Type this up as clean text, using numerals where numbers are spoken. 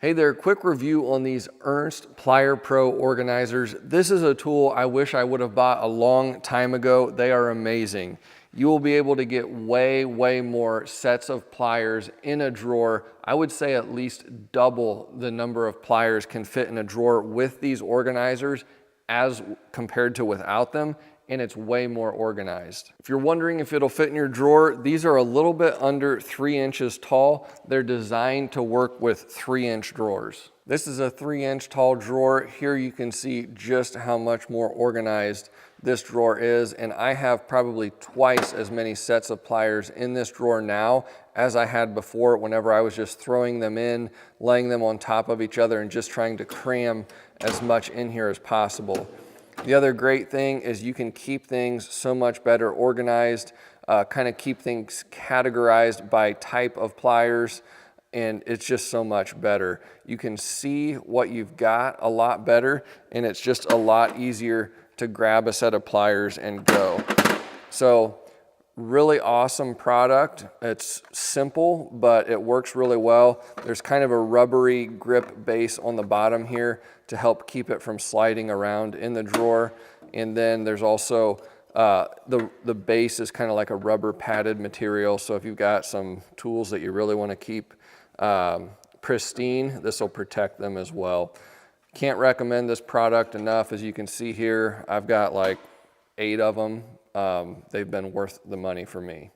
Hey there, quick review on these Ernst Plier Pro Organizers. This is a tool I wish I would have bought a long time ago. They are amazing. You will be able to get way more sets of pliers in a drawer. I would say at least double the number of pliers can fit in a drawer with these organizers as compared to without them, and it's way more organized. If you're wondering if it'll fit in your drawer, these are a little bit under 3 inches tall. They're designed to work with 3-inch drawers. This is a 3-inch tall drawer. Here you can see just how much more organized this drawer is, and I have probably twice as many sets of pliers in this drawer now as I had before whenever I was just throwing them in, laying them on top of each other and just trying to cram as much in here as possible. The other great thing is you can keep things so much better organized, kind of keep things categorized by type of pliers, and it's just so much better. You can see what you've got a lot better, and it's just a lot easier to grab a set of pliers and go. So really awesome product. It's simple, but it works really well. There's kind of a rubbery grip base on the bottom here to help keep it from sliding around in the drawer. And then there's also the base is kind of like a rubber padded material. So if you've got some tools that you really want to keep pristine, this will protect them as well. Can't recommend this product enough. As you can see here, I've got like 8 of them. They've been worth the money for me.